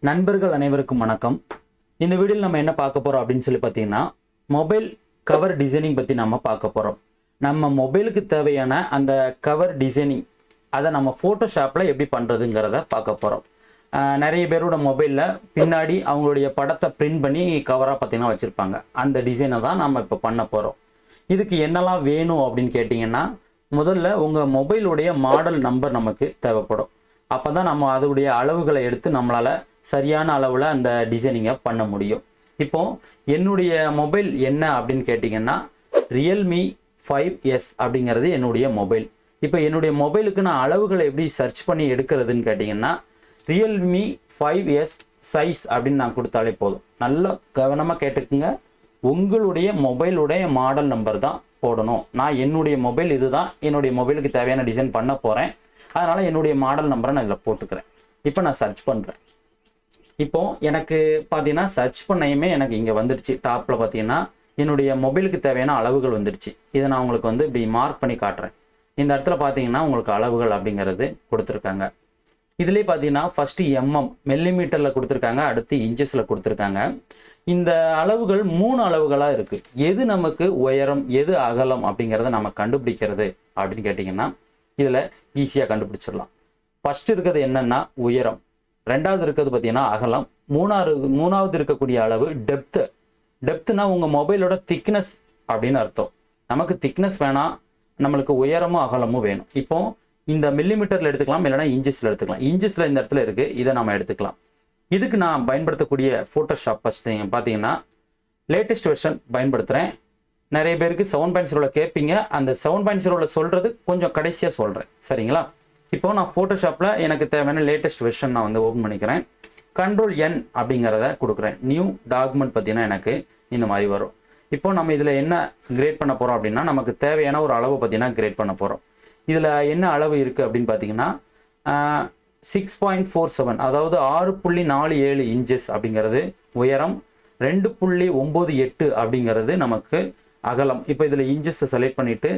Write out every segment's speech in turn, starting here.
நண்பர்கள் அனைவருக்கும் வணக்கம். இந்த வீடியோவில் நம்ம என்ன பார்க்க போறோம் அப்படின்னு சொல்லி பார்த்தீங்கன்னா, மொபைல் கவர் டிசைனிங் பற்றி நம்ம பார்க்க போறோம். நம்ம மொபைலுக்கு தேவையான அந்த கவர் டிசைனிங் அதை நம்ம ஃபோட்டோஷாப்பில் எப்படி பண்ணுறதுங்கிறத பார்க்க போகிறோம். நிறைய பேரோட மொபைலில் பின்னாடி அவங்களுடைய படத்தை பிரிண்ட் பண்ணி கவராக பார்த்தீங்கன்னா வச்சுருப்பாங்க. அந்த டிசைனை தான் நம்ம இப்போ பண்ண போகிறோம். இதுக்கு என்னெல்லாம் வேணும் அப்படின்னு கேட்டிங்கன்னா, முதல்ல உங்கள் மொபைலுடைய மாடல் நம்பர் நமக்கு தேவைப்படும். அப்போ தான் நம்ம அதோடைய அளவுகளை எடுத்து நம்மளால் சரியான அளவில் அந்த டிசைனிங்கை பண்ண முடியும். இப்போது என்னுடைய மொபைல் என்ன அப்படின்னு கேட்டிங்கன்னா, ரியல்மி 5S அப்படிங்கிறது என்னுடைய மொபைல். இப்போ என்னுடைய மொபைலுக்கு நான் அளவுகளை எப்படி சர்ச் பண்ணி எடுக்கிறதுன்னு கேட்டிங்கன்னா, ரியல்மி 5S சைஸ் அப்படின்னு நான் கொடுத்தாலே போதும். நல்லா கவனமாக கேட்டுக்குங்க. உங்களுடைய மொபைலுடைய மாடல் நம்பர் தான் போடணும். நான் என்னுடைய மொபைல் இதுதான், என்னுடைய மொபைலுக்கு தேவையான டிசைன் பண்ண போகிறேன். அதனால் என்னுடைய மாடல் நம்பரை நான் இதில் போட்டுக்கிறேன். இப்போ நான் சர்ச் பண்ணுறேன். இப்போது எனக்கு பார்த்தீங்கன்னா சர்ச் பண்ணையுமே எனக்கு இங்கே வந்துடுச்சு. டாப்பில் பார்த்தீங்கன்னா என்னுடைய மொபைலுக்கு தேவையான அளவுகள் வந்துடுச்சு. இதை நான் உங்களுக்கு வந்து இப்படி மார்க் பண்ணி காட்டுறேன். இந்த இடத்துல பார்த்தீங்கன்னா உங்களுக்கு அளவுகள் அப்படிங்கிறது கொடுத்துருக்காங்க. இதுலேயே பார்த்தீங்கன்னா ஃபஸ்ட்டு மில்லிமீட்டரில் கொடுத்துருக்காங்க, அடுத்து இன்ச்சஸில் கொடுத்துருக்காங்க. இந்த அளவுகள் 3 அளவுகளாக இருக்குது. எது நமக்கு உயரம், எது அகலம் அப்படிங்கிறத நம்ம கண்டுபிடிக்கிறது அப்படின்னு கேட்டிங்கன்னா, இதில் ஈஸியாக கண்டுபிடிச்சிடலாம். ஃபஸ்ட்டு இருக்கிறது என்னென்னா உயரம், ரெண்டாவது இருக்கிறது பார்த்தீங்கன்னா அகலம், மூணாவது இருக்கக்கூடிய அளவு டெப்த்துனா உங்கள் மொபைலோட திக்னஸ் அப்படின்னு அர்த்தம். நமக்கு திக்னஸ் வேணாம், நம்மளுக்கு உயரமும் அகலமும் வேணும். இப்போ இந்த மில்லிமீட்டரில் எடுத்துக்கலாம், இல்லைனா இன்ச்சஸில் எடுத்துக்கலாம். இன்ச்சஸில் இந்த இடத்துல இருக்குது, இதை நம்ம எடுத்துக்கலாம். இதுக்கு நான் பயன்படுத்தக்கூடிய ஃபோட்டோஷாப் ஃபஸ்ட்டு பார்த்தீங்கன்னா லேட்டஸ்ட் வெர்ஷன் பயன்படுத்துகிறேன். நிறைய பேருக்கு 7.0 கேட்பீங்க. அந்த 7.0 சொல்கிறது கொஞ்சம் கடைசியாக சொல்கிறேன், சரிங்களா? இப்போது நான் ஃபோட்டோஷாப்பில் எனக்கு தேவையான லேட்டஸ்ட் வெர்ஷன் நான் வந்து ஓப்பன் பண்ணிக்கிறேன். Ctrl+N அப்படிங்கிறத கொடுக்குறேன். நியூ டாக்குமெண்ட் பார்த்தீங்கன்னா எனக்கு இந்த மாதிரி வரும். இப்போது நம்ம இதில் என்ன கிரேட் பண்ண போகிறோம் அப்படின்னா, நமக்கு தேவையான ஒரு அளவு பார்த்தீங்கன்னா கிரேட் பண்ண போகிறோம். இதில் என்ன அளவு இருக்குது அப்படின்னு பார்த்தீங்கன்னா 6.47, அதாவது 6.47 இன்ச்சஸ் அப்படிங்கிறது உயரம், 2.98 அப்படிங்கிறது நமக்கு அகலம். இப்போ இதில் இன்ச்சஸை செலக்ட் பண்ணிவிட்டு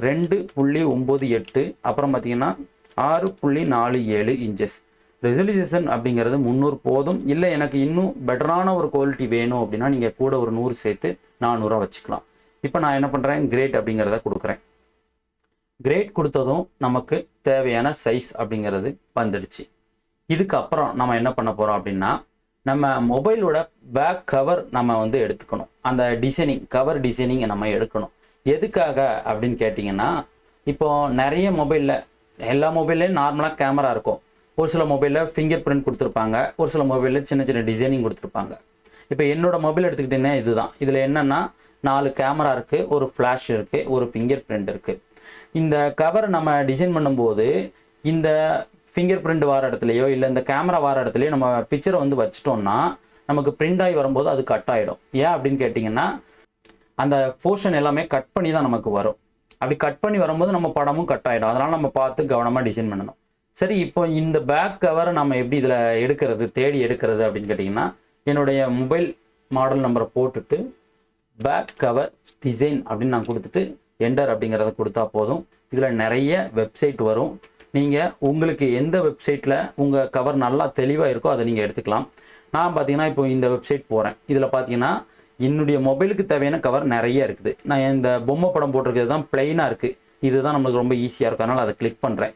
2.98, அப்புறம் பார்த்தீங்கன்னா 6.47 இன்ச்சஸ். ரெசல்யூஷன் அப்படிங்கிறது 300 போதும். இல்லை எனக்கு இன்னும் பெட்டரான ஒரு குவாலிட்டி வேணும் அப்படின்னா நீங்கள் கூட ஒரு 100 சேர்த்து 400 வச்சுக்கலாம். இப்போ நான் என்ன பண்ணுறேன், கிரேட் அப்படிங்கிறத கொடுக்குறேன். கிரேட் கொடுத்ததும் நமக்கு தேவையான சைஸ் அப்படிங்கிறது வந்துடுச்சு. இதுக்கப்புறம் நம்ம என்ன பண்ண போகிறோம் அப்படின்னா, நம்ம மொபைலோட பேக் கவர் நம்ம வந்து எடுத்துக்கணும். அந்த டிசைனிங், கவர் டிசைனிங்கை நம்ம எடுக்கணும். எதுக்காக அப்படின்னு கேட்டிங்கன்னா, இப்போது நிறைய மொபைலில், எல்லா மொபைல்லையும் நார்மலாக கேமரா இருக்கும். ஒரு சில மொபைலில் ஃபிங்கர் பிரிண்ட் கொடுத்துருப்பாங்க, ஒரு சில மொபைலில் சின்ன சின்ன டிசைனிங் கொடுத்துருப்பாங்க. இப்போ என்னோடய மொபைல் எடுத்துக்கிட்டிங்கன்னா இதுதான். இதில் என்னென்னா 4 கேமரா இருக்குது, ஒரு ஃப்ளாஷ் இருக்குது, ஒரு ஃபிங்கர் பிரிண்ட் இருக்குது. இந்த கவர் நம்ம டிசைன் பண்ணும்போது இந்த ஃபிங்கர் பிரிண்ட் வார இடத்துலையோ இல்லை இந்த கேமரா வார இடத்துலையோ நம்ம பிக்சரை வந்து வச்சிட்டோம்னா நமக்கு பிரிண்ட் ஆகி வரும்போது அது கட் ஆகிடும். ஏன் அப்படின்னு கேட்டிங்கன்னா, அந்த போர்ஷன் எல்லாமே கட் பண்ணி தான் நமக்கு வரும். அப்படி கட் பண்ணி வரும்போது நம்ம படமும் கட் ஆகிடும். அதனால் நம்ம பார்த்து கவனமாக டிசைன் பண்ணணும். சரி, இப்போ இந்த பேக் கவரை நம்ம எப்படி இதில் எடுக்கிறது, தேடி எடுக்கிறது அப்படின்னு கேட்டிங்கன்னா, என்னுடைய மொபைல் மாடல் நம்பரை போட்டுட்டு பேக் கவர் டிசைன் அப்படின்னு நான் கொடுத்துட்டு என்டர் அப்படிங்கிறத கொடுத்தா போதும். இதில் நிறைய வெப்சைட் வரும். நீங்கள் உங்களுக்கு எந்த வெப்சைட்டில் உங்கள் கவர் நல்லா தெளிவாக இருக்கோ அதை நீங்கள் எடுத்துக்கலாம். நான் பார்த்தீங்கன்னா இப்போ இந்த வெப்சைட் போகிறேன். இதில் பார்த்தீங்கன்னா என்னுடைய மொபைலுக்கு தேவையான கவர் நிறைய இருக்குது. நான் இந்த பொம்மை படம் போட்டிருக்கிறது தான் பிளெயினாக இருக்குது. இதுதான் நம்மளுக்கு ரொம்ப ஈஸியாக இருக்கும். அதனால் அதை கிளிக் பண்ணுறேன்.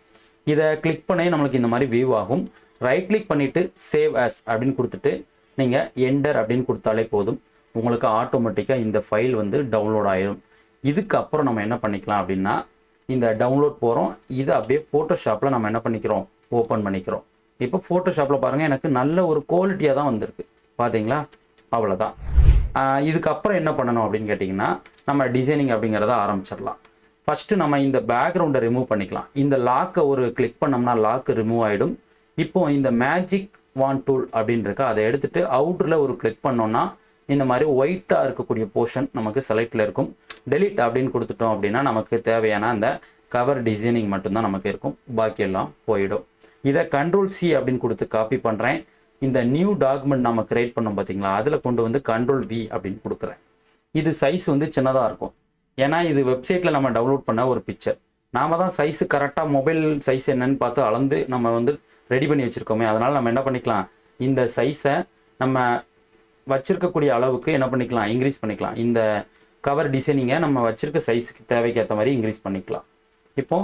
இதை கிளிக் பண்ணி நம்மளுக்கு இந்த மாதிரி வியூ ஆகும். ரைட் கிளிக் பண்ணிவிட்டு சேவ் ஆஸ் அப்படின்னு கொடுத்துட்டு நீங்கள் என்டர் அப்படின்னு கொடுத்தாலே போதும். உங்களுக்கு ஆட்டோமேட்டிக்காக இந்த ஃபைல் வந்து டவுன்லோட் ஆகிடும். இதுக்கப்புறம் நம்ம என்ன பண்ணிக்கலாம் அப்படின்னா, இந்த டவுன்லோட் போகிறோம். இதை அப்படியே ஃபோட்டோஷாப்பில் நம்ம என்ன பண்ணிக்கிறோம், ஓப்பன் பண்ணிக்கிறோம். இப்போ ஃபோட்டோஷாப்பில் பாருங்கள், எனக்கு நல்ல ஒரு குவாலிட்டியாக தான் வந்திருக்கு. பார்த்தீங்களா? அவ்வளோதான். இதுக்கப்புறம் என்ன பண்ணணும் அப்படின்னு கேட்டிங்கன்னா, நம்ம டிசைனிங் அப்படிங்கிறத ஆரம்பிச்சிடலாம். ஃபஸ்ட்டு நம்ம இந்த பேக்ரவுண்டை ரிமூவ் பண்ணிக்கலாம். இந்த லாக்கை ஒரு கிளிக் பண்ணோம்னா லாக்கு ரிமூவ் ஆகிடும். இப்போது இந்த மேஜிக் வான் டூல் அப்படின்னு இருக்கா, அதை எடுத்துகிட்டு அவுட்டரில் ஒரு கிளிக் பண்ணோன்னா இந்த மாதிரி ஒயிட்டாக இருக்கக்கூடிய போர்ஷன் நமக்கு செலக்டில் இருக்கும். டெலிட் அப்படின்னு கொடுத்துட்டோம் அப்படின்னா நமக்கு தேவையான அந்த கவர் டிசைனிங் மட்டும்தான் நமக்கு இருக்கும். பாக்கியெல்லாம் போயிடும். இதை Ctrl+C அப்படின்னு கொடுத்து காப்பி பண்ணுறேன். இந்த நியூ டாக்குமெண்ட் நம்ம கிரியேட் பண்ணோம் பார்த்தீங்களா, அதில் கொண்டு வந்து Ctrl+V அப்படின்னு கொடுக்குறேன். இது சைஸ் வந்து சின்னதாக இருக்கும். ஏன்னா இது வெப்சைட்டில் நம்ம டவுன்லோட் பண்ண ஒரு பிக்சர். நாம் தான் சைஸு கரெக்டாக மொபைல் சைஸ் என்னன்னு பார்த்து அளந்து நம்ம வந்து ரெடி பண்ணி வச்சுருக்கோமே. அதனால் நம்ம என்ன பண்ணிக்கலாம், இந்த சைஸை நம்ம வச்சிருக்கக்கூடிய அளவுக்கு என்ன பண்ணிக்கலாம், இன்க்ரீஸ் பண்ணிக்கலாம். இந்த கவர் டிசைனிங்கை நம்ம வச்சிருக்க சைஸுக்கு தேவைக்கேற்ற மாதிரி இன்க்ரீஸ் பண்ணிக்கலாம். இப்போ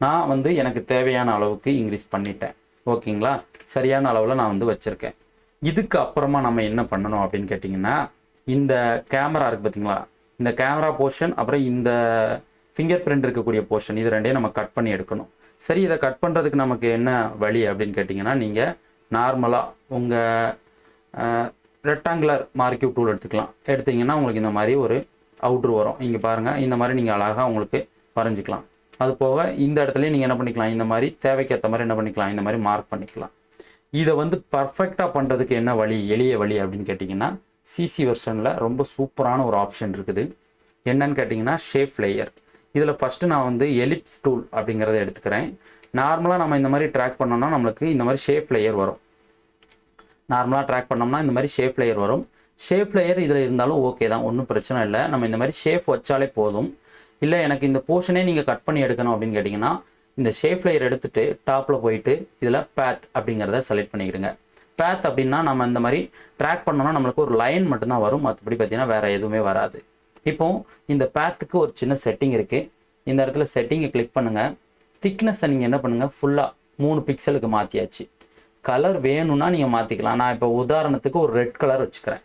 நான் வந்து எனக்கு தேவையான அளவுக்கு இன்க்ரீஸ் பண்ணிட்டேன். ஓகேங்களா, சரியான அளவில் நான் வந்து வச்சுருக்கேன். இதுக்கு அப்புறமா நம்ம என்ன பண்ணணும் அப்படின்னு கேட்டிங்கன்னா, இந்த கேமரா இருக்குது பார்த்தீங்களா, இந்த கேமரா போர்ஷன் அப்புறம் இந்த ஃபிங்கர் பிரிண்ட் இருக்கக்கூடிய போர்ஷன், இது ரெண்டையும் நம்ம கட் பண்ணி எடுக்கணும். சரி, இதை கட் பண்ணுறதுக்கு நமக்கு என்ன வழி அப்படின்னு கேட்டிங்கன்னா, நீங்கள் நார்மலாக உங்கள் ரெக்டாங்குலர் மார்க்கியூ டூல் எடுத்திங்கன்னா உங்களுக்கு இந்த மாதிரி ஒரு அவுட்ரு வரும். இங்கே பாருங்கள், இந்த மாதிரி நீங்கள் அழகாக உங்களுக்கு வரைஞ்சிக்கலாம். அது போக இந்த இடத்துலையும் நீங்கள் என்ன பண்ணிக்கலாம், இந்த மாதிரி தேவைக்கேற்ற மாதிரி என்ன பண்ணிக்கலாம், இந்த மாதிரி மார்க் பண்ணிக்கலாம். இதை வந்து பர்ஃபெக்டாக பண்ணுறதுக்கு என்ன வழி, எளிய வழி அப்படின்னு கேட்டிங்கன்னா, சிசி வெர்ஷனில் ரொம்ப சூப்பரான ஒரு ஆப்ஷன் இருக்குது. என்னன்னு கேட்டிங்கன்னா, ஷேப் லேயர். இதில் ஃபஸ்ட்டு நான் வந்து எலிப்ஸ் டூல் அப்படிங்கிறத எடுத்துக்கிறேன். நார்மலாக நம்ம இந்த மாதிரி ட்ராக் பண்ணோம்னா நம்மளுக்கு இந்த மாதிரி ஷேப் லேயர் வரும். நார்மலாக ட்ராக் பண்ணோம்னா இந்த மாதிரி ஷேப் லேயர் வரும். ஷேப் லேயர் இதில் இருந்தாலும் ஓகே தான், ஒன்றும் பிரச்சனை இல்லை. நம்ம இந்த மாதிரி ஷேப் வச்சாலே போதும். இல்லை எனக்கு இந்த போர்ஷனே நீங்கள் கட் பண்ணி எடுக்கணும் அப்படின்னு கேட்டிங்கன்னா, இந்த ஷேப் லேயர் எடுத்துகிட்டு டாப்பில் போயிட்டு இதில் பேத் அப்படிங்கிறத செலக்ட் பண்ணிக்கிடுங்க. பேத் அப்படின்னா நம்ம இந்த மாதிரி ட்ராக் பண்ணோம்னா நம்மளுக்கு ஒரு லைன் மட்டும்தான் வரும், மற்றபடி பார்த்தீங்கன்னா வேறு எதுவுமே வராது. இப்போ இந்த பேத்துக்கு ஒரு சின்ன செட்டிங் இருக்குது. இந்த இடத்துல செட்டிங்கை கிளிக் பண்ணுங்கள். திக்னஸை நீங்கள் என்ன பண்ணுங்கள், ஃபுல்லாக 3 பிக்சலுக்கு மாற்றியாச்சு. கலர் வேணும்னா நீங்கள் மாற்றிக்கலாம். நான் இப்போ உதாரணத்துக்கு ஒரு ரெட் கலர் வச்சுக்கிறேன்.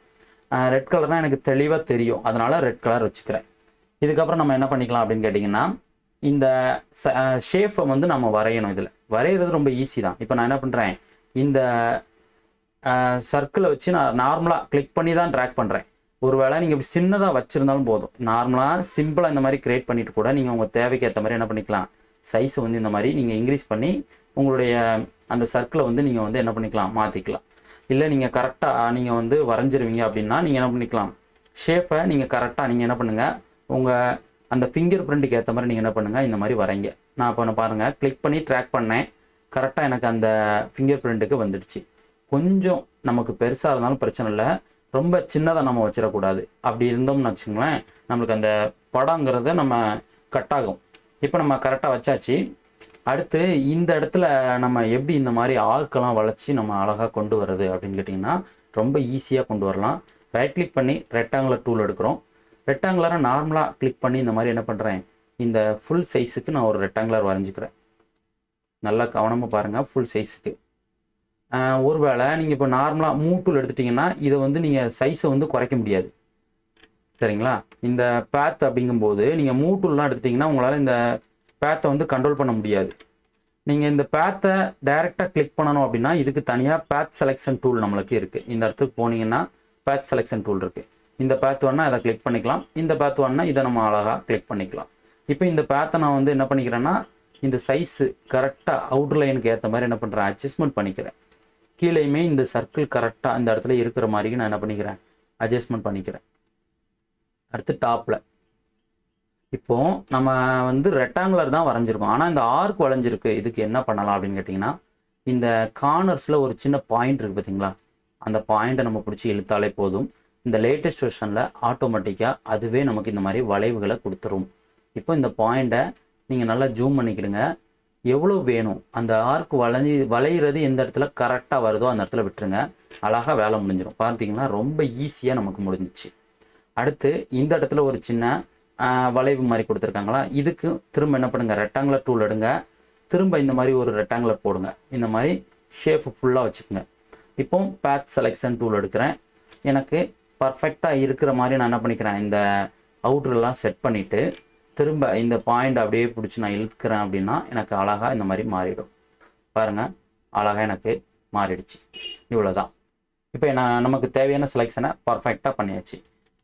ரெட் கலர்னால் எனக்கு தெளிவாக தெரியும், அதனால் ரெட் கலர் வச்சுக்கிறேன். இதுக்கப்புறம் நம்ம என்ன பண்ணிக்கலாம் அப்படின்னு கேட்டிங்கன்னா, இந்த ஷேப்பை வந்து நம்ம வரையணும். இதில் வரைகிறது ரொம்ப ஈஸி தான். இப்போ நான் என்ன பண்ணுறேன், இந்த சர்க்கிளை வச்சு நான் நார்மலாக கிளிக் பண்ணி தான் ட்ராக் பண்ணுறேன். ஒருவேளை நீங்கள் சின்னதாக வச்சுருந்தாலும் போதும். நார்மலாக சிம்பிளாக இந்த மாதிரி க்ரியேட் பண்ணிவிட்டு கூட நீங்கள் உங்கள் தேவைக்கு ஏற்ற மாதிரி என்ன பண்ணிக்கலாம், சைஸை வந்து இந்த மாதிரி நீங்கள் இன்க்ரீஸ் பண்ணி உங்களுடைய அந்த சர்க்கிளை வந்து நீங்கள் வந்து என்ன பண்ணிக்கலாம், மாற்றிக்கலாம். இல்லை நீங்கள் கரெக்டாக நீங்கள் வந்து வரைஞ்சிருவீங்க அப்படின்னா நீங்கள் என்ன பண்ணிக்கலாம், ஷேப்பை நீங்கள் கரெக்டாக நீங்கள் என்ன பண்ணுங்கள், உங்கள் அந்த ஃபிங்கர் பிரிண்ட்டுக்கு ஏற்ற மாதிரி நீங்கள் என்ன பண்ணுங்கள், இந்த மாதிரி வரைங்க. நான் இப்போ பாருங்கள், கிளிக் பண்ணி ட்ராக் பண்ணேன், கரெக்டாக எனக்கு அந்த ஃபிங்கர் பிரிண்ட்டுக்கு வந்துடுச்சு. கொஞ்சம் நமக்கு பெருசாக இருந்தாலும் பிரச்சனை இல்லை, ரொம்ப சின்னதாக நம்ம வச்சிடக்கூடாது. அப்படி இருந்தோம்னு வச்சுங்களேன், நம்மளுக்கு அந்த படங்கிறத நம்ம கட் ஆகும். இப்போ நம்ம கரெக்டாக வச்சாச்சு. அடுத்து இந்த இடத்துல நம்ம எப்படி இந்த மாதிரி ஆர்க்கெல்லாம் வளைச்சி நம்ம அழகாக கொண்டு வர்றது அப்படின்னு கேட்டிங்கன்னா, ரொம்ப ஈஸியாக கொண்டு வரலாம். ரைட் கிளிக் பண்ணி ரெக்டாங்குலர் டூல் எடுக்கிறோம். ரெக்டாங்குலரை நார்மலாக கிளிக் பண்ணி இந்த மாதிரி என்ன பண்ணுறேன், இந்த ஃபுல் சைஸுக்கு நான் ஒரு ரெக்டாங்குலர் வரைஞ்சிக்கிறேன். நல்லா கவனமாக பாருங்கள், ஃபுல் சைஸுக்கு. ஒருவேளை நீங்கள் இப்போ நார்மலாக மூவ் டூல் எடுத்துட்டிங்கன்னா இதை வந்து நீங்கள் சைஸை வந்து குறைக்க முடியாது, சரிங்களா. இந்த பேத் அப்படிங்கும்போது நீங்கள் மூவ் டூல்லாம் எடுத்துட்டிங்கன்னா உங்களால் இந்த பேத்தை வந்து கண்ட்ரோல் பண்ண முடியாது. நீங்கள் இந்த பேத்தை டைரெக்டாக கிளிக் பண்ணணும் அப்படின்னா இதுக்கு தனியாக பேத் செலெக்ஷன் டூல் நம்மளுக்கு இருக்குது. இந்த இடத்துக்கு போனீங்கன்னா பேத் செலெக்ஷன் டூல் இருக்குது. இந்த பேத் வேணா அதை கிளிக் பண்ணிக்கலாம், இந்த பேத் வேணா இதை நம்ம அழகாக கிளிக் பண்ணிக்கலாம். இப்போ இந்த பேத்தை நான் வந்து என்ன பண்ணிக்கிறேன்னா, இந்த சைஸு கரெக்டாக அவுட்டர் லைனுக்கு ஏற்ற மாதிரி என்ன பண்ணுறேன், அட்ஜஸ்ட்மெண்ட் பண்ணிக்கிறேன். கீழேயுமே இந்த சர்க்கிள் கரெக்டாக இந்த இடத்துல இருக்கிற மாதிரி நான் என்ன பண்ணிக்கிறேன், அட்ஜஸ்ட்மெண்ட் பண்ணிக்கிறேன். அடுத்து டாப்பில் இப்போது நம்ம வந்து ரெக்டாங்குலர் தான் வரைஞ்சிருக்கோம், ஆனால் இந்த ஆர்க் வளைஞ்சிருக்கு. இதுக்கு என்ன பண்ணலாம் அப்படின்னு கேட்டிங்கன்னா, இந்த கார்னர்ஸில் ஒரு சின்ன பாயிண்ட் இருக்குது பார்த்தீங்களா, அந்த பாயிண்ட்டை நம்ம பிடிச்சி இழுத்தாலே போதும். இந்த லேட்டஸ்ட் வெர்ஷனில் ஆட்டோமேட்டிக்காக அதுவே நமக்கு இந்த மாதிரி வளைவுகளை கொடுத்துரும். இப்போ இந்த பாயிண்ட்டை நீங்கள் நல்லா ஜூம் பண்ணிக்கிடுங்க. எவ்வளோ வேணும் அந்த ஆர்க் வளையிறது எந்த இடத்துல கரெக்டாக வருதோ அந்த இடத்துல விட்டுருங்க. அழகாக வேலை முடிஞ்சிடும். பார்த்தீங்கன்னா ரொம்ப ஈஸியாக நமக்கு முடிஞ்சிச்சு. அடுத்து இந்த இடத்துல ஒரு சின்ன வளைவு மாதிரி கொடுத்துருக்காங்களா, இதுக்கு திரும்ப என்ன பண்ணுங்கள், ரெக்டாங்குலர் டூல் எடுங்க. திரும்ப இந்த மாதிரி ஒரு ரெக்டாங்குலர் போடுங்க. இந்த மாதிரி ஷேப் ஃபுல்லாக வச்சுக்கோங்க. இப்போ பேத் செலெக்ஷன் டூல் எடுக்கிறேன். எனக்கு பர்ஃபெக்டாக இருக்கிற மாதிரி நான் என்ன பண்ணிக்கிறேன், இந்த அவுட்ரெல்லாம் செட் பண்ணிவிட்டு திரும்ப இந்த பாயிண்ட் அப்படியே பிடிச்சி நான் இழுக்கிறேன் அப்படின்னா எனக்கு அழகாக இந்த மாதிரி மாறிடும். பாருங்கள், அழகாக எனக்கு மாறிடுச்சு. இவ்வளோதான். இப்போ நமக்கு தேவையான செலெக்ஷனை பர்ஃபெக்டாக பண்ணியாச்சு.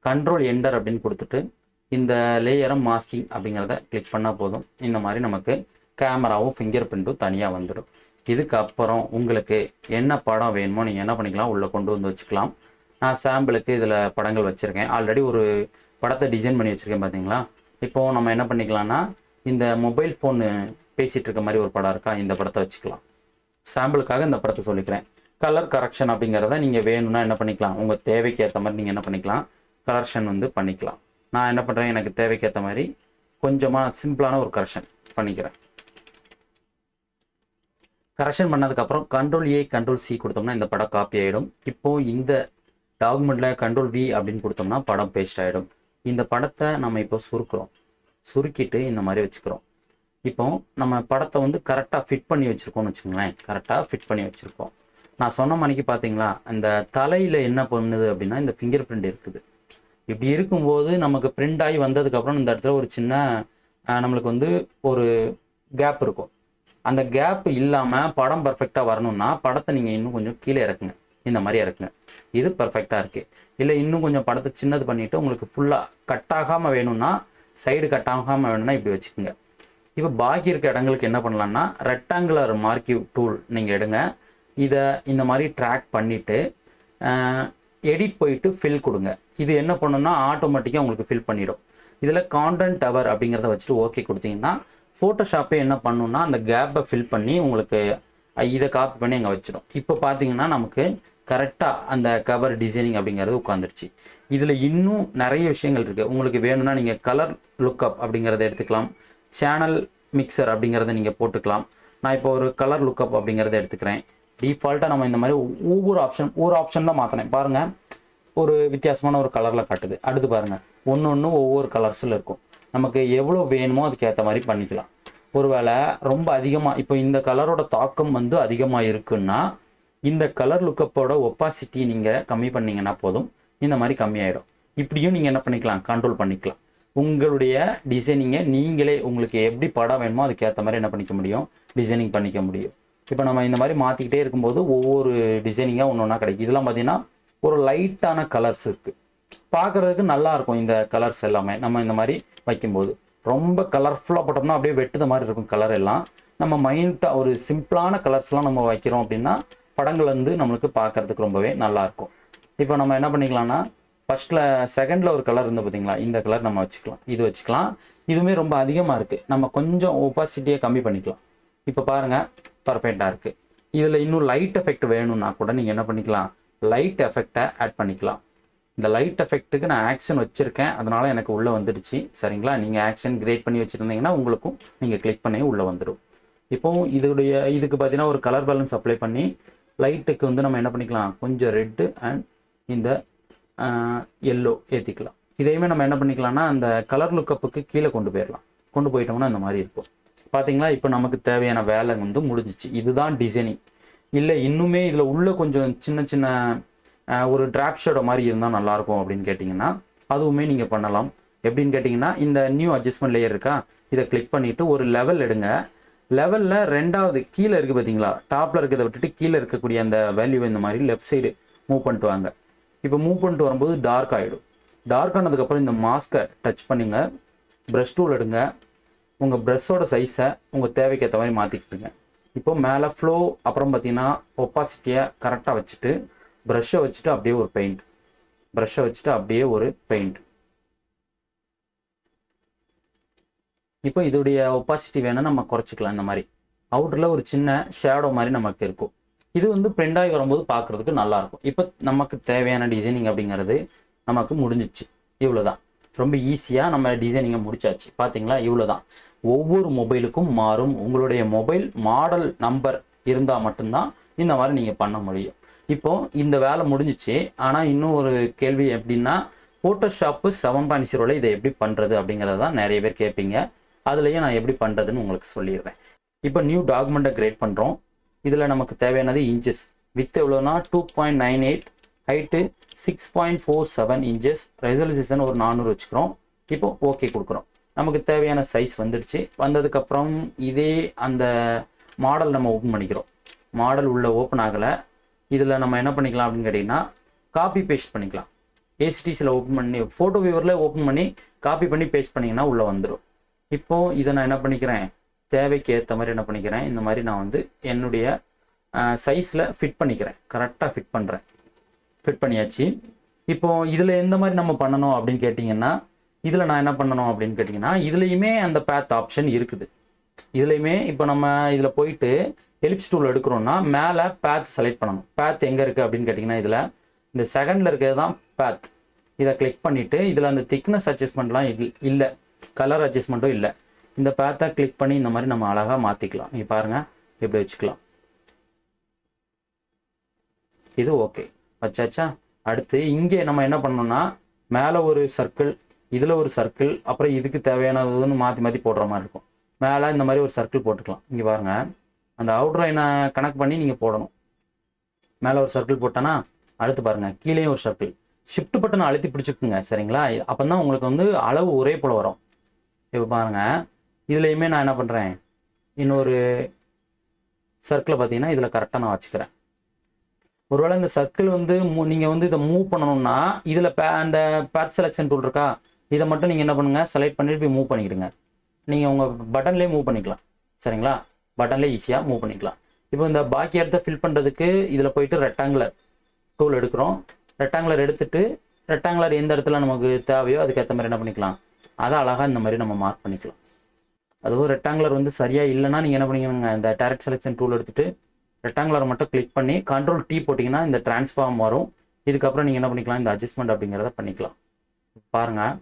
கண்ட்ரோல் என்டர் அப்படின்னு கொடுத்துட்டு இந்த லேயரை மாஸ்கிங் அப்படிங்கிறத கிளிக் பண்ணால் போதும். இந்த மாதிரி நமக்கு கேமராவும் ஃபிங்கர் பிரிண்ட்டும் தனியாக வந்துடும். இதுக்கப்புறம் உங்களுக்கு என்ன படம் வேணுமோ நீங்கள் என்ன பண்ணிக்கலாம், உள்ளே கொண்டு வந்து வச்சுக்கலாம். நான் சாம்பிளுக்கு இதில் படங்கள் வச்சுருக்கேன். ஆல்ரெடி ஒரு படத்தை டிசைன் பண்ணி வச்சுருக்கேன் பார்த்தீங்களா. இப்போது நம்ம என்ன பண்ணிக்கலாம்னா, இந்த மொபைல் ஃபோனு பேசிகிட்டு இருக்க மாதிரி ஒரு படம் இருக்கா, இந்த படத்தை வச்சுக்கலாம். சாம்பிளுக்காக இந்த படத்தை சொல்லிக்கிறேன். கலர் கரெக்ஷன் அப்படிங்கிறத நீங்கள் வேணும்னா என்ன பண்ணிக்கலாம், உங்கள் தேவைக்கு ஏற்ற மாதிரி நீங்கள் என்ன பண்ணிக்கலாம், கரெக்ஷன் வந்து பண்ணிக்கலாம். நான் என்ன பண்ணுறேன், எனக்கு தேவைக்கு ஏற்ற மாதிரி கொஞ்சமாக சிம்பிளான ஒரு கரெக்ஷன் பண்ணிக்கிறேன். கரெக்ஷன் பண்ணதுக்கப்புறம் Ctrl+A Ctrl+C கொடுத்தோம்னா இந்த படம் காப்பி ஆகிடும். இப்போது இந்த டாக்குமெண்ட்டில் Ctrl+V அப்படின்னு கொடுத்தோம்னா படம் பேஸ்ட் ஆகிடும். இந்த படத்தை நம்ம இப்போ சுருக்கிட்டு இந்த மாதிரி வச்சுக்கிறோம். இப்போ நம்ம படத்தை வந்து கரெக்டாக ஃபிட் பண்ணி வச்சுருக்கோம்னு வச்சுக்கோங்களேன். கரெக்டாக ஃபிட் பண்ணி வச்சுருக்கோம். நான் சொன்ன மணிக்கு பார்த்தீங்களா, அந்த தலையில் என்ன பண்ணுது அப்படின்னா இந்த ஃபிங்கர் பிரிண்ட் இருக்குது. இப்படி இருக்கும்போது நமக்கு பிரிண்ட் ஆகி வந்ததுக்கப்புறம் இந்த இடத்துல ஒரு சின்ன நம்மளுக்கு வந்து ஒரு கேப் இருக்கும். அந்த கேப் இல்லாமல் படம் பர்ஃபெக்டாக வரணும்னா படத்தை நீங்கள் இன்னும் கொஞ்சம் கீழே இறக்குங்க. இந்த மாதிரி இறக்குங்க. இது பர்ஃபெக்டாக இருக்குது. இல்லை இன்னும் கொஞ்சம் படத்தை சின்னது பண்ணிவிட்டு உங்களுக்கு ஃபுல்லாக கட் ஆகாமல் வேணும்னா, சைடு கட் ஆகாமல் வேணும்னா இப்படி வச்சுக்கோங்க. இப்போ பாக்கி இருக்க இடங்களுக்கு என்ன பண்ணலான்னா ரெக்டாங்குலர் மார்க்கிவ் டூல் நீங்கள் எடுங்க. இதை இந்த மாதிரி ட்ராக் பண்ணிவிட்டு எடிட் போயிட்டு ஃபில் கொடுங்க. இது என்ன பண்ணுன்னா ஆட்டோமேட்டிக்காக உங்களுக்கு ஃபில் பண்ணிடும். இதில் கான்டென்ட் டவர் அப்படிங்கிறத வச்சுட்டு ஓகே கொடுத்தீங்கன்னா ஃபோட்டோஷாப்பே என்ன பண்ணுன்னா அந்த கேப்பை ஃபில் பண்ணி உங்களுக்கு இதை காப்பி பண்ணி அங்கே வச்சிடும். இப்போ பார்த்தீங்கன்னா நமக்கு கரெக்டாக அந்த கவர் டிசைனிங் அப்படிங்கிறது உட்காந்துருச்சு. இதில் இன்னும் நிறைய விஷயங்கள் இருக்குது. உங்களுக்கு வேணும்னா நீங்கள் கலர் லுக்கப் அப்படிங்கிறத எடுத்துக்கலாம். சேனல் மிக்சர் அப்படிங்கிறத நீங்கள் போட்டுக்கலாம். நான் இப்போ ஒரு கலர் லுக்கப் அப்படிங்கிறத எடுத்துக்கிறேன். டிஃபால்ட்டாக நம்ம இந்த மாதிரி ஒவ்வொரு ஆப்ஷன் தான் மாற்றினேன். பாருங்கள், ஒரு வித்தியாசமான ஒரு கலரில் காட்டுது. அடுத்து பாருங்கள், ஒன்று ஒவ்வொரு கலர்ஸில் இருக்கும். நமக்கு எவ்வளோ வேணுமோ அதுக்கு ஏற்ற மாதிரி பண்ணிக்கலாம். ஒருவேளை ரொம்ப அதிகமாக இப்போ இந்த கலரோட தாக்கம் வந்து அதிகமாக இருக்குன்னா இந்த கலர் லுக்கப்போட ஒப்பாசிட்டி நீங்கள் கம்மி பண்ணிங்கன்னா போதும், இந்த மாதிரி கம்மியாயிடும். இப்படியும் நீங்கள் என்ன பண்ணிக்கலாம், கண்ட்ரோல் பண்ணிக்கலாம். உங்களுடைய டிசைனிங்கை நீங்களே உங்களுக்கு எப்படி படம் வேணுமோ அதுக்கேற்ற மாதிரி என்ன பண்ணிக்க முடியும், டிசைனிங் பண்ணிக்க முடியும். இப்போ நம்ம இந்த மாதிரி மாற்றிக்கிட்டே இருக்கும்போது ஒவ்வொரு டிசைனிங்காக ஒன்று ஒன்றா கிடைக்கும். இதெல்லாம் பார்த்தீங்கன்னா ஒரு லைட்டான கலர்ஸ் இருக்குது, பார்க்குறதுக்கு நல்லாயிருக்கும். இந்த கலர்ஸ் எல்லாமே நம்ம இந்த மாதிரி வைக்கும்போது ரொம்ப கலர்ஃபுல்லாக போட்டோம்னா அப்படியே வெட்டுத மாதிரி இருக்கும் கலர் எல்லாம். நம்ம மைண்டாக ஒரு சிம்பிளான கலர்ஸ்லாம் நம்ம வைக்கிறோம் அப்படின்னா படங்கள் வந்து நம்மளுக்கு பார்க்குறதுக்கு ரொம்பவே நல்லாயிருக்கும். இப்போ நம்ம என்ன பண்ணிக்கலாம்னா செகண்டில் ஒரு கலர் இருந்து பார்த்தீங்களா, இந்த கலர் நம்ம வச்சுக்கலாம். இது வச்சுக்கலாம். இதுவுமே ரொம்ப அதிகமாக இருக்குது, நம்ம கொஞ்சம் ஒப்பாசிட்டியை கம்மி பண்ணிக்கலாம். இப்போ பாருங்கள், பர்ஃபெக்டாக இருக்குது. இதில் இன்னும் லைட் எஃபெக்ட் வேணும்னா கூட நீங்கள் என்ன பண்ணிக்கலாம், லைட் எஃபெக்டை ஆட் பண்ணிக்கலாம். இந்த லைட் எஃபெக்ட்டுக்கு நான் ஆக்ஷன் வச்சுருக்கேன், அதனால் எனக்கு உள்ளே வந்துடுச்சு. சரிங்களா, நீங்கள் ஆக்ஷன் கிரியேட் பண்ணி வச்சுருந்தீங்கன்னா உங்களுக்கும் நீங்கள் கிளிக் பண்ணி உள்ளே வந்துடும். இப்போது இதுக்கு பார்த்தீங்கன்னா ஒரு கலர் பேலன்ஸ் அப்ளை பண்ணி லைட்டுக்கு வந்து நம்ம என்ன பண்ணிக்கலாம், கொஞ்சம் ரெட்டு அண்ட் இந்த எல்லோ ஏற்றிக்கலாம். இதையுமே நம்ம என்ன பண்ணிக்கலாம்னா அந்த கலர் லுக்கப்புக்கு கீழே கொண்டு போயிட்டோம்னா இந்த மாதிரி இருக்கும். பார்த்தீங்களா, இப்போ நமக்கு தேவையான வேலை வந்து முடிஞ்சிச்சு. இதுதான் டிசைனிங். இல்லை இன்னுமே இதில் உள்ள கொஞ்சம் சின்ன சின்ன ஒரு டிராப் ஷேடோ மாதிரி இருந்தால் நல்லாயிருக்கும் அப்படின்னு கேட்டிங்கன்னா அதுவுமே நீங்கள் பண்ணலாம். எப்படின்னு கேட்டிங்கன்னா இந்த நியூ அட்ஜஸ்ட்மெண்ட் லேயர் இருக்கா, இதை கிளிக் பண்ணிவிட்டு ஒரு லெவல் எடுங்க. லெவலில் ரெண்டாவது கீழே இருக்குது பார்த்தீங்களா, டாப்பில் இருக்கிறத விட்டுட்டு கீழே இருக்கக்கூடிய அந்த வேல்யூ இந்த மாதிரி லெஃப்ட் சைடு மூவ் பண்ணிட்டு வாங்க. இப்போ மூவ் பண்ணிட்டு வரும்போது டார்க் ஆகிடும். டார்க் ஆனதுக்கப்புறம் இந்த மாஸ்கை டச் பண்ணிங்க, ப்ரஷ் டூல் எடுங்க, உங்கள் ப்ரஷ்ஷோட சைஸை உங்கள் தேவைக்கு ஏற்ற மாதிரி மாற்றிக்கிட்டுங்க. இப்போது மேலே ஃப்ளோ, அப்புறம் பார்த்தீங்கன்னா ஒப்பாசிட்டியை கரெக்டாக வச்சுட்டு ப்ரஷ்ஷை வச்சுட்டு அப்படியே ஒரு பெயிண்ட். இப்போ இதோடைய ஒப்பாசிட்டி வேணால் நம்ம குறைச்சிக்கலாம். இந்த மாதிரி அவுட்டரில் ஒரு சின்ன ஷேடோ மாதிரி நமக்கு இருக்கும். இது வந்து பிரிண்ட் ஆகி வரும்போது பார்க்குறதுக்கு நல்லாயிருக்கும். இப்போ நமக்கு தேவையான டிசைனிங் அப்படிங்கிறது நமக்கு முடிஞ்சிச்சு. இவ்வளோதான், ரொம்ப ஈஸியாக நம்ம டிசைனிங்கை முடிச்சாச்சு. பார்த்தீங்களா, இவ்வளோதான். ஒவ்வொரு மொபைலுக்கும் மாறும். உங்களுடைய மொபைல் மாடல் நம்பர் இருந்தால் மட்டும்தான் இந்த மாதிரி நீங்கள் பண்ண முடியும். இப்போது இந்த வேலை முடிஞ்சிச்சு. ஆனால் இன்னும் ஒரு கேள்வி எப்படின்னா, ஃபோட்டோஷாப்பு 7.0 இதை எப்படி பண்ணுறது அப்படிங்கிறது தான் நிறைய பேர் கேட்பீங்க. அதுலேயே நான் எப்படி பண்ணுறதுன்னு உங்களுக்கு சொல்லிடுறேன். இப்போ நியூ டாக்குமெண்ட்டை கிரியேட் பண்ணுறோம். இதில் நமக்கு தேவையானது இன்ச்சஸ். வித் எவ்வளோனா 2.98, ஹைட்டு 6.47 இன்ச்சஸ், ரெசல்யூஷன் ஒரு 400 வச்சுக்கிறோம். இப்போ ஓகே கொடுக்குறோம். நமக்கு தேவையான சைஸ் வந்துடுச்சு. வந்ததுக்கப்புறம் இதே அந்த மாடல் நம்ம ஓப்பன் பண்ணிக்கிறோம். மாடல் உள்ள ஓப்பன் ஆகலை. இதில் நம்ம என்ன பண்ணிக்கலாம் அப்படின்னு கேட்டிங்கன்னா காப்பி பேஸ்ட் பண்ணிக்கலாம். ஏசிடிசியில் ஓப்பன் பண்ணி ஃபோட்டோ வியூவரில் ஓப்பன் பண்ணி காப்பி பண்ணி பேஸ்ட் பண்ணிங்கன்னா உள்ளே வந்துடும். இப்போது இதை நான் என்ன பண்ணிக்கிறேன், தேவைக்கு ஏற்ற மாதிரி என்ன பண்ணிக்கிறேன், இந்த மாதிரி நான் வந்து என்னுடைய சைஸில் ஃபிட் பண்ணிக்கிறேன். கரெக்டாக ஃபிட் பண்ணியாச்சு. இப்போது இதில் எந்த மாதிரி நம்ம பண்ணணும் அப்படின்னு கேட்டிங்கன்னா, இதில் நான் என்ன பண்ணணும் அப்படின்னு கேட்டிங்கன்னா, இதுலேயுமே அந்த பேத் ஆப்ஷன் இருக்குது. இதுலேயுமே இப்போ நம்ம இதில் போயிட்டு எலிப்ஸ் டூல் எடுக்கிறோன்னா மேலே பேத் செலக்ட் பண்ணணும். பேத் எங்கே இருக்குது அப்படின்னு கேட்டிங்கன்னா இதில் இந்த செகண்டில் இருக்கிறது தான் பேத். இதை கிளிக் பண்ணிவிட்டு இதில் அந்த திக்னஸ் அட்ஜஸ்ட்மெண்ட்லாம் இல்லை, கலர் அட்ஜஸ்ட்மெண்ட்டும் இல்லை. இந்த பேத்தை கிளிக் பண்ணி இந்த மாதிரி நம்ம அழகாக மாற்றிக்கலாம். நீங்கள் பாருங்கள், எப்படி வச்சுக்கலாம். இது ஓகே வச்சாச்சா. அடுத்து இங்கே நம்ம என்ன பண்ணோம்னா மேலே ஒரு சர்க்கிள், இதில் ஒரு சர்க்கிள், அப்புறம் இதுக்கு தேவையானதுன்னு மாற்றி மாற்றி போடுற மாதிரி இருக்கும். மேலே இந்த மாதிரி ஒரு சர்க்கிள் போட்டுக்கலாம். இங்கே பாருங்கள், அந்த அவுட்லைனை கனெக்ட் பண்ணி நீங்கள் போடணும். மேலே ஒரு சர்க்கிள் போட்டோன்னா அடுத்து பாருங்கள் கீழேயும் ஒரு சர்க்கிள். ஷிஃப்ட் பட்டன் அழுத்தி பிடிச்சிக்குங்க சரிங்களா. அப்போ தான் உங்களுக்கு வந்து அளவு ஒரே போல் வரும். இப்போ பாருங்கள் இதுலேயுமே நான் என்ன பண்ணுறேன், இன்னொரு சர்க்கிளை பார்த்தீங்கன்னா இதில் கரெக்டாக நான் வச்சுக்கிறேன். ஒருவேளை இந்த சர்க்கிள் வந்து நீங்கள் வந்து இதை மூவ் பண்ணணும்னா இதில் அந்த பேத் செலெக்ஷன் டூல் இருக்கா, இதை மட்டும் நீங்கள் என்ன பண்ணுங்கள் செலக்ட் பண்ணிட்டு போய் மூவ் பண்ணிக்கிடுங்க. நீங்கள் உங்கள் பட்டன்லேயே மூவ் பண்ணிக்கலாம் சரிங்களா. பட்டன்லேயே ஈஸியாக மூவ் பண்ணிக்கலாம். இப்போ இந்த பாக்கி இடத்த ஃபில் பண்ணுறதுக்கு இதில் போயிட்டு ரெக்டாங்குலர் டூல் எடுக்கிறோம். ரெக்டாங்குலர் எடுத்துட்டு ரெக்டாங்குலர் எந்த இடத்துல நமக்கு தேவையோ அதுக்கேற்ற மாதிரி என்ன பண்ணிக்கலாம், அதை அழகாக இந்த மாதிரி நம்ம மார்க் பண்ணிக்கலாம். அதுவும் ரெக்டாங்குலர் வந்து சரியாக இல்லைன்னா நீங்கள் என்ன பண்ணிக்கணுங்க, இந்த டைரக்ட் செலெக்ஷன் டூல் எடுத்துகிட்டு ரெக்டாங்குலர் மட்டும் கிளிக் பண்ணி கண்ட்ரோல் T போட்டிங்கன்னா இந்த டிரான்ஸ்ஃபார்ம் வரும். இதுக்கப்புறம் நீங்கள் என்ன பண்ணிக்கலாம், இந்த அட்ஜஸ்ட்மெண்ட் அப்படிங்கிறத பண்ணிக்கலாம். பாருங்கள்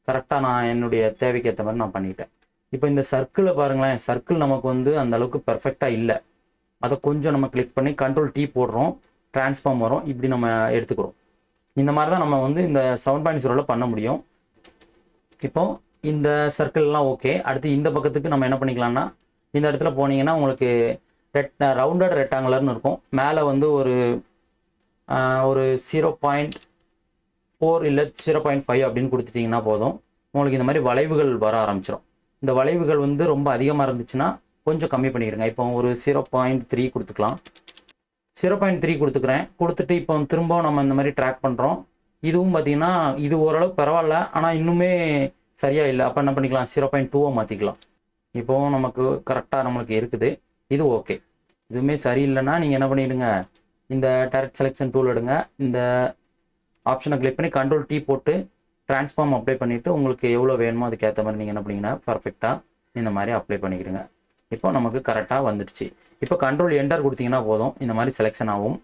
கரெக்டாக நான் என்னுடைய தேவைக்கு ஏற்ற மாதிரி நான் பண்ணிட்டேன். இப்போ இந்த சர்க்கிளை பாருங்களேன், சர்க்கிள் நமக்கு வந்து அந்த அளவுக்கு பெர்ஃபெக்டாக இல்லை. அதை கொஞ்சம் நம்ம கிளிக் பண்ணி கண்ட்ரோல் T போடுறோம், டிரான்ஸ்ஃபார்ம் வரும், இப்படி நம்ம எடுத்துக்கிறோம். இந்த மாதிரி தான் நம்ம வந்து இந்த 7.0 பண்ண முடியும். இப்போ இந்த சர்க்கிள்லாம் ஓகே. அடுத்து இந்த பக்கத்துக்கு நம்ம என்ன பண்ணிக்கலாம்னா இந்த இடத்துல போனீங்கன்னா உங்களுக்கு ரவுண்டட் ரெக்டாங்குலர்னு இருக்கும். மேலே வந்து ஒரு 0.4 இல்லை 0.5 அப்படின்னு கொடுத்துட்டிங்கன்னா போதும். உங்களுக்கு இந்த மாதிரி வளைவுகள் வர ஆரம்பிச்சிடும். இந்த வளைவுகள் வந்து ரொம்ப அதிகமாக இருந்துச்சுன்னா கொஞ்சம் கம்மி பண்ணிடுங்க. இப்போ ஒரு 0.3 கொடுத்துக்கலாம். 0.3 கொடுத்துக்கிறேன். கொடுத்துட்டு இப்போ திரும்பவும் நம்ம இந்த மாதிரி ட்ராக் பண்ணுறோம். இதுவும் பார்த்தீங்கன்னா இது ஓரளவு பரவாயில்ல, ஆனால் இன்னுமே சரியாக இல்லை. அப்போ என்ன பண்ணிக்கலாம், 0.2 மாற்றிக்கலாம். இப்போவும் நமக்கு கரெக்டாக நம்மளுக்கு இருக்குது. இது ஓகே. இதுவுமே சரியில்லைன்னா நீங்கள் என்ன பண்ணிவிடுங்க, இந்த டைரக்ட் செலெக்ஷன் டூல் எடுங்க, இந்த ஆப்ஷனை கிளிக் பண்ணி கண்ட்ரோல் T போட்டு டிரான்ஸ்ஃபார்ம் அப்ளை பண்ணிவிட்டு உங்களுக்கு எவ்வளோ வேணுமோ அதுக்கேற்ற மாதிரி நீங்கள் என்ன பண்ணிங்கன்னா பர்ஃபெக்டாக இந்த மாதிரி அப்ளை பண்ணிக்கிடுங்க. இப்போ நமக்கு கரெக்டாக வந்துடுச்சு. இப்போ கண்ட்ரோல் என்டர் கொடுத்தீங்கன்னா போதும், இந்த மாதிரி செலெக்ஷன் ஆகும்.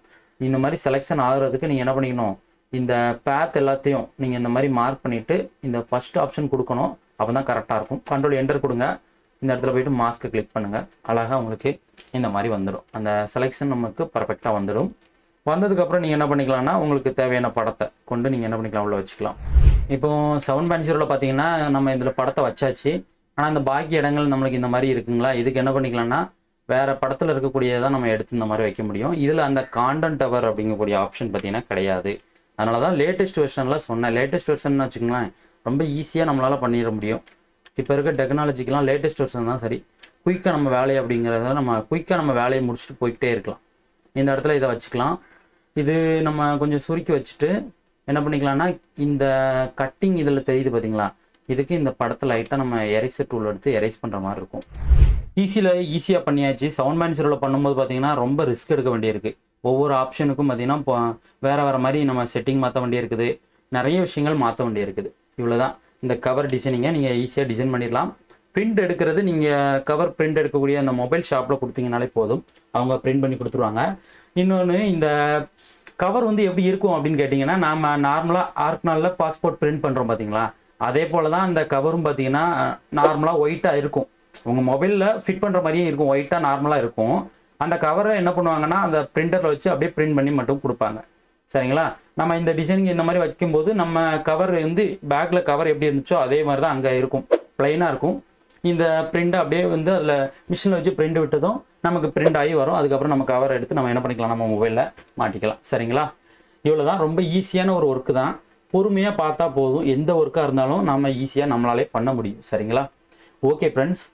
இந்த மாதிரி செலெக்ஷன் ஆகிறதுக்கு நீங்கள் என்ன பண்ணிக்கணும், இந்த பேத் எல்லாத்தையும் நீங்கள் இந்த மாதிரி மார்க் பண்ணிவிட்டு இந்த ஃபஸ்ட் ஆப்ஷன் கொடுக்கணும். அப்போ தான் கரெக்டாக இருக்கும். கண்ட்ரோல் என்டர் கொடுங்க. இந்த இடத்துல போய்ட்டு மாஸ்க்கை கிளிக் பண்ணுங்கள். அழகாக உங்களுக்கு இந்த மாதிரி வந்துடும். அந்த செலெக்ஷன் நமக்கு பர்ஃபெக்டாக வந்துடும். வந்ததுக்கப்புறம் நீங்கள் என்ன பண்ணிக்கலாம்னா உங்களுக்கு தேவையான படத்தை கொண்டு நீங்கள் என்ன பண்ணிக்கலாம், உள்ள வச்சுக்கலாம். இப்போது 7.0 பார்த்தீங்கன்னா நம்ம இதில் படத்தை வச்சாச்சு. ஆனால் இந்த பாக்கி இடங்கள் நம்மளுக்கு இந்த மாதிரி இருக்குங்களா, இதுக்கு என்ன பண்ணிக்கலாம்னா வேறு படத்தில் இருக்கக்கூடியதான் நம்ம எடுத்து இந்த மாதிரி வைக்க முடியும். இதில் அந்த கான்டென்ட் டவர் அப்படிங்கக்கூடிய ஆப்ஷன் பார்த்தீங்கன்னா கிடையாது. அதனால தான் லேட்டஸ்ட் வெர்ஷனில் சொன்னேன். லேட்டஸ்ட் வெர்ஷன் வச்சுக்கோங்களேன், ரொம்ப ஈஸியாக நம்மளால் பண்ணிட முடியும். இப்போ இருக்க டெக்னாலஜிக்கெலாம் லேட்டஸ்ட் வெர்ஷன் தான் சரி. குயிக்காக நம்ம வேலையை அப்படிங்கிறத நம்ம குயிக்காக நம்ம வேலையை முடிச்சுட்டு போய்கிட்டே இருக்கலாம். இந்த இடத்துல இதை வச்சுக்கலாம். இது நம்ம கொஞ்சம் சுருக்கி வச்சுட்டு என்ன பண்ணிக்கலாம்னா இந்த கட்டிங் இதில் தெரியுது பார்த்தீங்களா, இதுக்கு இந்த படத்தை லைட்டாக நம்ம எரேசர் டூல் எடுத்து எரேஸ் பண்ணுற மாதிரி இருக்கும். ஈஸியாக பண்ணியாச்சு. 7.0 பண்ணும்போது பார்த்தீங்கன்னா ரொம்ப ரிஸ்க் எடுக்க வேண்டியிருக்கு. ஒவ்வொரு ஆப்ஷனுக்கும் பார்த்தீங்கன்னா இப்போ வேறு மாதிரி நம்ம செட்டிங் மாற்ற வேண்டியிருக்குது, நிறைய விஷயங்கள் மாற்ற வேண்டியிருக்குது. இவ்வளோ தான் இந்த கவர் டிசைனிங்கை நீங்கள் ஈஸியாக டிசைன் பண்ணிடலாம். பிரிண்ட் எடுக்கிறது நீங்கள் கவர் பிரிண்ட் எடுக்கக்கூடிய அந்த மொபைல் ஷாப்பில் கொடுத்தீங்கனாலே போதும், அவங்க பிரிண்ட் பண்ணி கொடுத்துருவாங்க. இன்னொன்று இந்த கவர் வந்து எப்படி இருக்கும் அப்படின்னு கேட்டிங்கன்னா, நாம் நார்மலாக ஆர்க்னாலில் பாஸ்போர்ட் பிரிண்ட் பண்ணுறோம் பார்த்தீங்களா, அதே போல் தான் அந்த கவரும் பார்த்தீங்கன்னா நார்மலாக ஒயிட்டாக இருக்கும். உங்கள் மொபைலில் ஃபிட் பண்ணுற மாதிரியே இருக்கும், ஒயிட்டாக நார்மலாக இருக்கும். அந்த கவரை என்ன பண்ணுவாங்கன்னா அந்த பிரிண்டரில் வச்சு அப்படியே பிரிண்ட் பண்ணி மட்டும் கொடுப்பாங்க சரிங்களா. நம்ம இந்த டிசைனிங் இந்த மாதிரி வைக்கும்போது நம்ம கவர் வந்து பேக்கில் கவர் எப்படி இருந்துச்சோ அதே மாதிரி தான் அங்கே இருக்கும், ப்ளைனாக இருக்கும். இந்த பிரிண்ட்டை அப்படியே வந்து அதில் மிஷினில் வச்சு பிரிண்ட் விட்டதும் நமக்கு பிரிண்ட் ஆகி வரும். அதுக்கப்புறம் நம்ம கவர் எடுத்து நம்ம என்ன பண்ணிக்கலாம், நம்ம மொபைலில் மாட்டிக்கலாம் சரிங்களா. இவ்வளோ தான், ரொம்ப ஈஸியான ஒரு ஒர்க்கு தான். பொறுமையாக பார்த்தா போதும், எந்த ஒர்க்காக இருந்தாலும் நம்ம ஈஸியாக நம்மளாலே பண்ண முடியும் சரிங்களா. Okay friends,